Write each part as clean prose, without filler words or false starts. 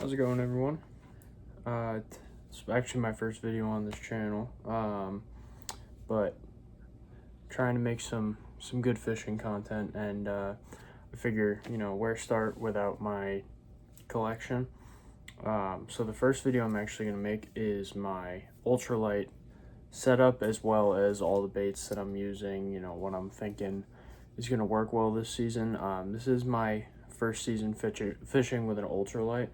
How's it going, everyone? It's actually my first video on this channel, but trying to make some good fishing content, and I figure, where start without my collection. So the first video I'm actually going to make is my ultralight setup, as well as all the baits that I'm using, what I'm thinking is going to work well this season. This is my first season fishing with an ultralight.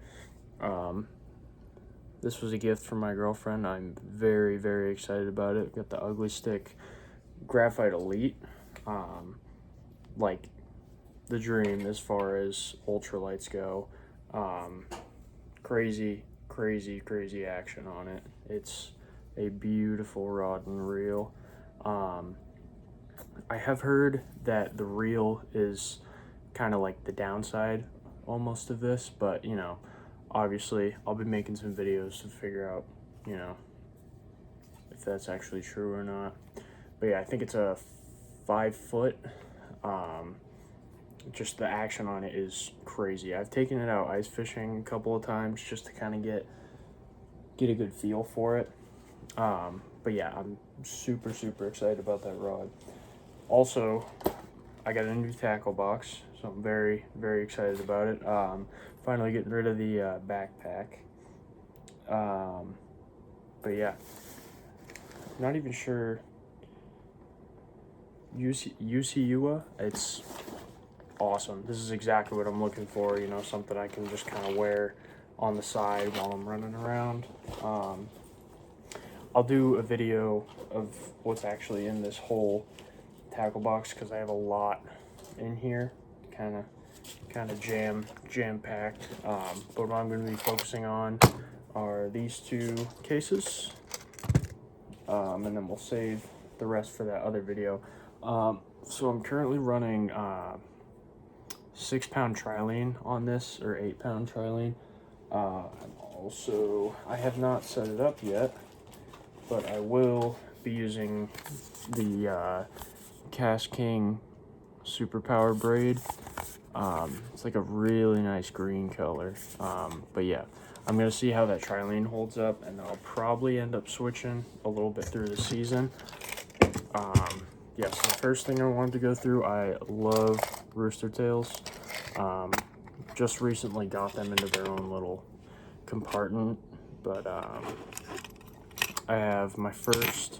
This was a gift from my girlfriend. I'm very, very excited about it. Got the Ugly Stick Graphite Elite. Like the dream as far as ultralights go. Crazy, crazy, crazy action on it. It's a beautiful rod and reel. I have heard that the reel is kind of like the downside almost of this, but obviously I'll be making some videos to figure out, if that's actually true or not. But yeah, I think it's a 5 foot. Just the action on it is crazy. I've taken it out ice fishing a couple of times just to kind of get a good feel for it. But yeah, I'm super, super excited about that rod. Also, I got a new tackle box, so I'm very, very excited about it. Finally getting rid of the backpack. But yeah, not even sure. UCUA, it's awesome. This is exactly what I'm looking for, something I can just kind of wear on the side while I'm running around. I'll do a video of what's actually in this whole tackle box, because I have a lot in here, kind of jam packed. But what I'm going to be focusing on are these two cases, and then we'll save the rest for that other video. So I'm currently running 6-pound trilene on this, or 8-pound trilene. I have not set it up yet, but I will be using the KastKing Superpower braid. It's like a really nice green color. But yeah, I'm gonna see how that trilene holds up, and I'll probably end up switching a little bit through the season. Yes, the first thing I wanted to go through, I love rooster tails. Just recently got them into their own little compartment, but I have my first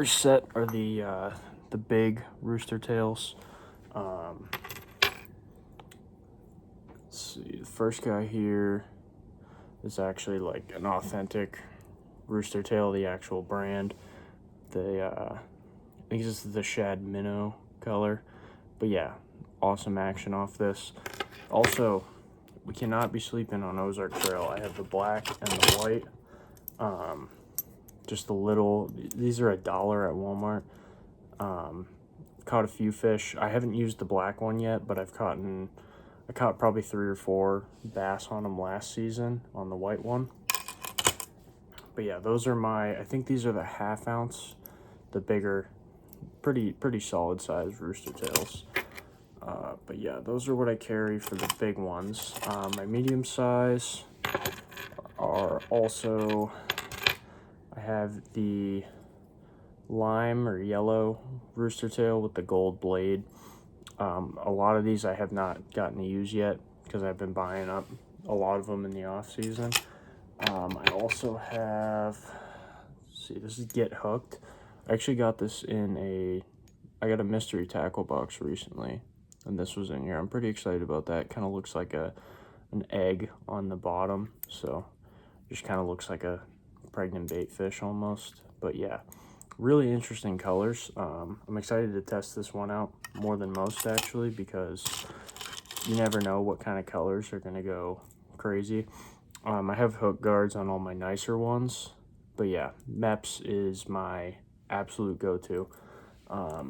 set are the big rooster tails. Let's see, the first guy here is actually like an authentic rooster tail, the actual brand. I think this is the shad minnow color, but yeah, awesome action off this. Also, we cannot be sleeping on Ozark Trail. I have the black and the white. Just the little, these are $1 at Walmart. Caught a few fish. I haven't used the black one yet, but I caught probably 3 or 4 bass on them last season on the white one. But yeah, those are I think these are the 1/2 ounce, the bigger, pretty solid size rooster tails. But yeah, those are what I carry for the big ones. My medium size are also, I have the lime or yellow rooster tail with the gold blade. A lot of these I have not gotten to use yet, because I've been buying up a lot of them in the off season. I also have, let's see, this is Get Hooked. I actually got this I got a mystery tackle box recently, and this was in here. I'm pretty excited about that. Kind of looks like an egg on the bottom, so just kind of looks like a pregnant bait fish almost. But yeah, really interesting colors. I'm excited to test this one out more than most, actually, because you never know what kind of colors are going to go crazy. I have hook guards on all my nicer ones, but yeah, Mepps is my absolute go-to. I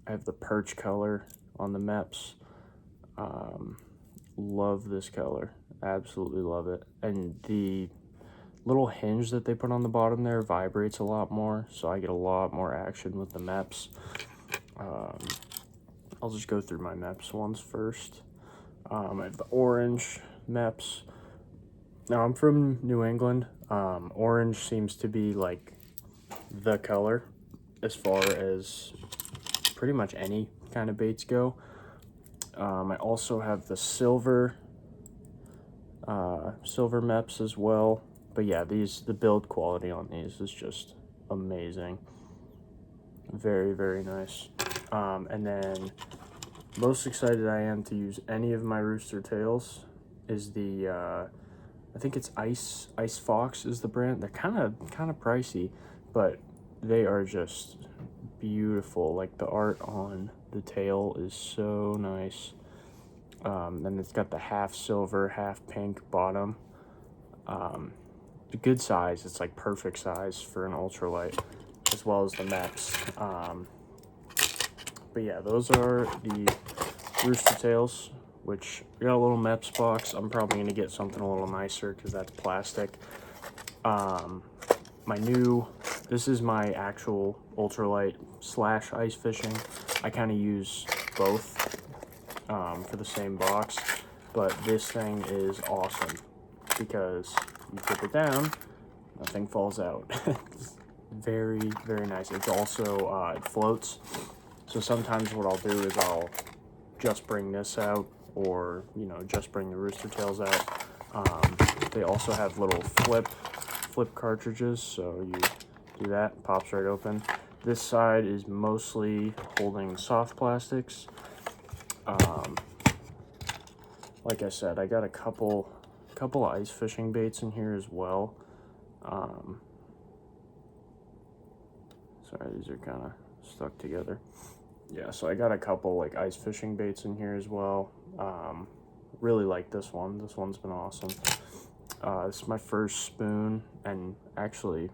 have the perch color on the Mepps. Love this color, absolutely love it. And the little hinge that they put on the bottom there vibrates a lot more, so I get a lot more action with the Mepps. I'll just go through my Mepps ones first. I have the orange Mepps, Now I'm from New England. Orange seems to be like the color as far as pretty much any kind of baits go. I also have the silver MEPS as well. But yeah, the build quality on these is just amazing. Very, very nice. And then most excited I am to use any of my Rooster Tails is the I think it's Ice Fox is the brand. They're kind of pricey, but they are just beautiful. Like the art on the tail is so nice. And it's got the half silver, half pink bottom. A good size. It's like perfect size for an ultralight, as well as the MEPS. But yeah, those are the Rooster Tails, which we got a little MEPS box. I'm probably going to get something a little nicer because that's plastic. This is my actual ultralight / ice fishing. I kind of use both for the same box, but this thing is awesome because you tip it down, nothing falls out. It's very, very nice. It's also, it floats. So sometimes what I'll do is I'll just bring this out, or, you know, just bring the Rooster Tails out. They also have little flip cartridges, so you do that, pops right open. This side is mostly holding soft plastics. Like I said, I got a couple ice fishing baits in here as well. Sorry, these are kind of stuck together. Yeah, so I got a couple like ice fishing baits in here as well. Really like this one. This one's been awesome. This is my first spoon, and actually,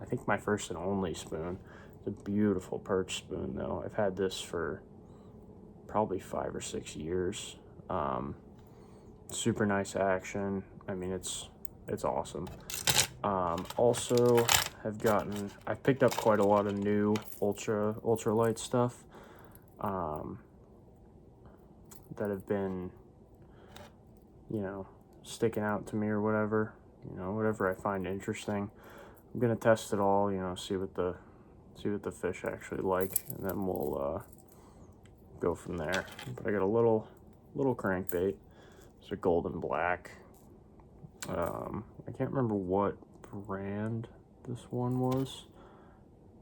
I think my first and only spoon. It's a beautiful perch spoon, though. I've had this for probably 5 or 6 years. Super nice action. I mean, it's awesome. Also, I've picked up quite a lot of new ultralight stuff that have been, you know, sticking out to me or whatever. You know, whatever I find interesting. I'm gonna test it all. You know, see what the fish actually like, and then we'll go from there. But I got a little crankbait. It's a golden black. I can't remember what brand this one was,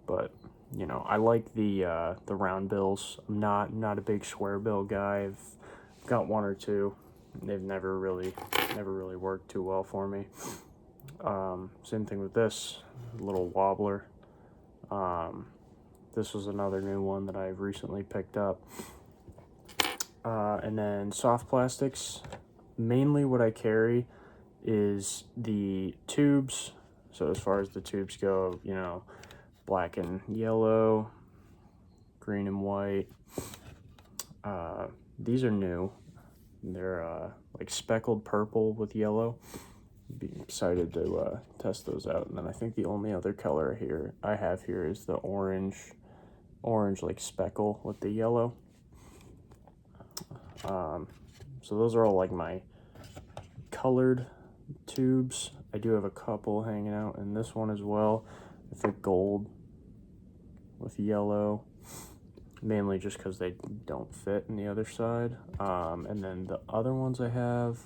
but you know, I like the round bills. I'm not a big square bill guy. I've got one or two. They've never really worked too well for me. Same thing with this little wobbler. This was another new one that I've recently picked up. And then soft plastics. Mainly what I carry is the tubes. So as far as the tubes go, you know, black and yellow, green and white. These are new. They're like speckled purple with yellow. Be excited to test those out. And then I think the only other color I have here is the orange like speckle with the yellow. So those are all like my colored tubes. I do have a couple hanging out in this one as well. It's like gold with yellow, mainly just because they don't fit in the other side. And then the other ones I have,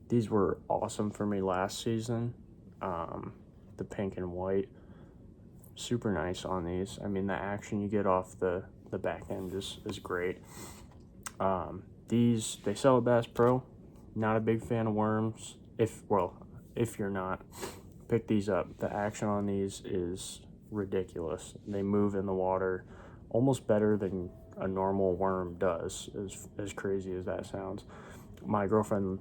these were awesome for me last season. The pink and white, super nice on these. I mean, the action you get off the back end is great. These, they sell at Bass Pro. Not a big fan of worms. If you're not, pick these up. The action on these is ridiculous. They move in the water almost better than a normal worm does, as crazy as that sounds. My girlfriend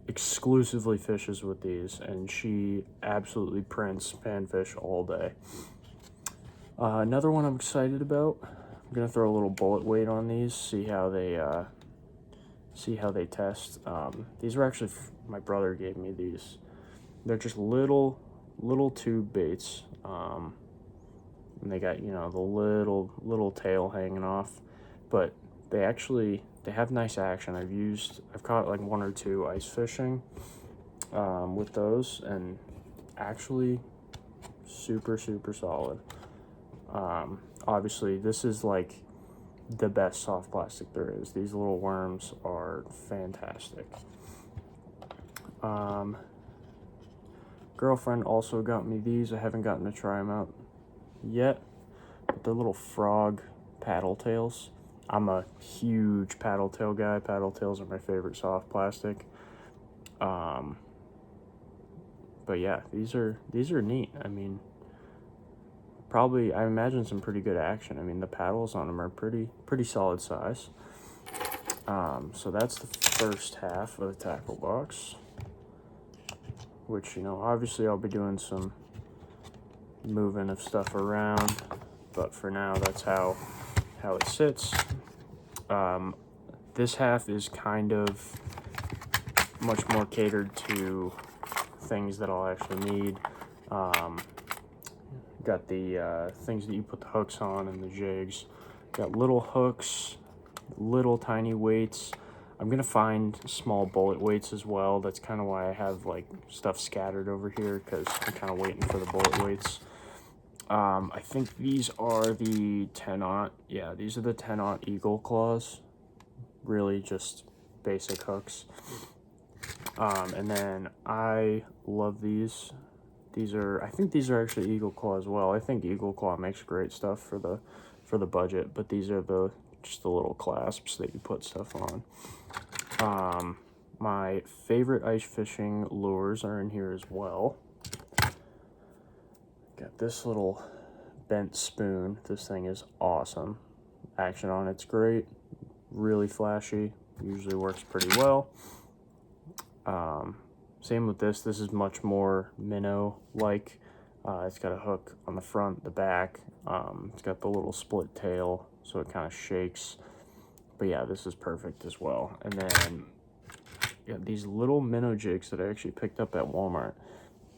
exclusively fishes with these, and she absolutely prints panfish all day. Another one I'm excited about, I'm gonna throw a little bullet weight on these, see how they test. These were actually, my brother gave me these. They're just little tube baits, and they got, you know, the little tail hanging off, but they have nice action. I've caught like 1 or 2 ice fishing, with those, and actually super solid. Obviously this is like the best soft plastic there is. These little worms are fantastic. Girlfriend also got me these. I haven't gotten to try them out yet, but they're little frog paddle tails. I'm a huge paddle tail guy. Paddle tails are my favorite soft plastic. But yeah, these are neat. I mean, probably, I imagine some pretty good action. I mean, the paddles on them are pretty solid size. So that's the first half of the tackle box, which, you know, obviously I'll be doing some moving of stuff around, but for now that's how it sits. This half is kind of much more catered to things that I'll actually need. Got the things that you put the hooks on and the jigs. Got little hooks, little tiny weights. I'm gonna find small bullet weights as well. That's kind of why I have like stuff scattered over here, because I'm kind of waiting for the bullet weights. I think these are the 10-aught. Yeah, these are the 10-aught Eagle Claws. Really just basic hooks. And then I love these. I think these are actually Eagle Claw as well. I think Eagle Claw makes great stuff for the budget, but these are just the little clasps that you put stuff on. My favorite ice fishing lures are in here as well. Got this little bent spoon. This thing is awesome. Action on it's great. Really flashy. Usually works pretty well. Same with this. This is much more minnow-like. It's got a hook on the front, the back. It's got the little split tail, so it kind of shakes. But yeah, this is perfect as well. And then yeah, these little minnow jigs that I actually picked up at Walmart.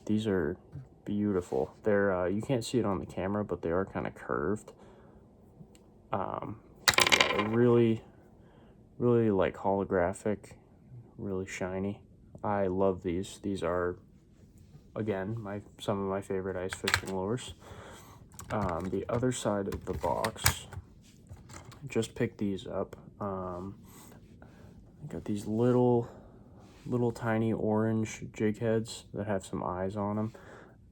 These are beautiful. They're you can't see it on the camera, but they are kind of curved. Yeah, they're really like holographic, really shiny. I love these. These are, again, some of my favorite ice fishing lures. The other side of the box, just picked these up. Got these little tiny orange jig heads that have some eyes on them.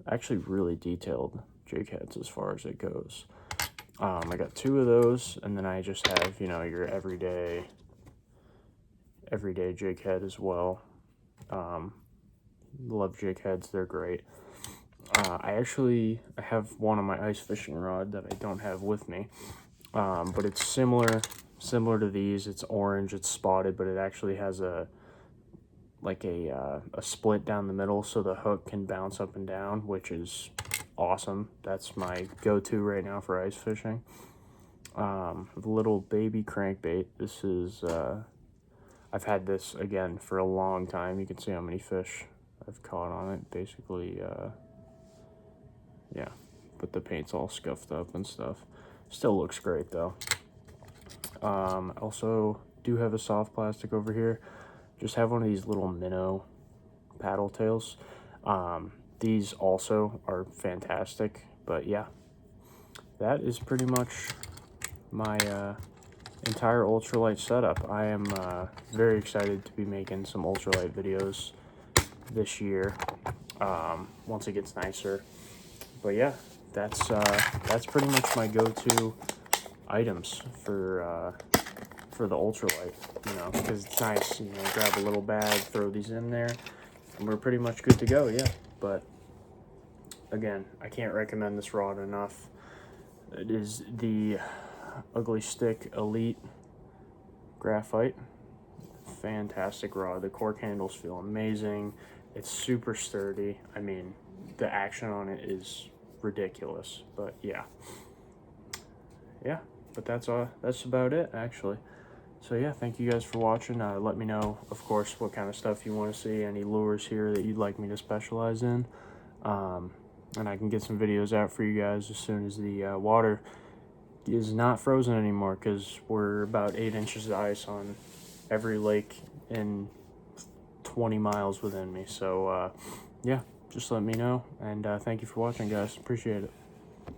Actually really detailed jig heads as far as it goes. I got 2 of those, and then I just have, you know, your everyday jig head as well. Love jig heads, they're great. I have one on my ice fishing rod that I don't have with me, but it's similar to these. It's orange, it's spotted, but it actually has a split down the middle, so the hook can bounce up and down, which is awesome. That's my go-to right now for ice fishing. Little baby crankbait. This is I've had this again for a long time. You can see how many fish I've caught on it. Basically, yeah, but the paint's all scuffed up and stuff. Still looks great though. Also do have a soft plastic over here. Just have one of these little minnow paddle tails. These also are fantastic, but yeah, that is pretty much my entire ultralight setup. I am very excited to be making some ultralight videos this year, once it gets nicer. But yeah, that's pretty much my go-to items for the ultralight, you know, because it's nice, you know, grab a little bag, throw these in there, and we're pretty much good to go. Yeah, but again, I can't recommend this rod enough. It is the Ugly Stik Elite Graphite. Fantastic rod. The cork handles feel amazing. It's super sturdy. I mean, the action on it is ridiculous. But yeah, but that's about it actually. So yeah, thank you guys for watching. Let me know, of course, what kind of stuff you want to see, any lures here that you'd like me to specialize in, and I can get some videos out for you guys as soon as the water is not frozen anymore, because we're about 8 inches of ice on every lake in 20 miles within me. So, yeah, just let me know. And thank you for watching, guys. Appreciate it.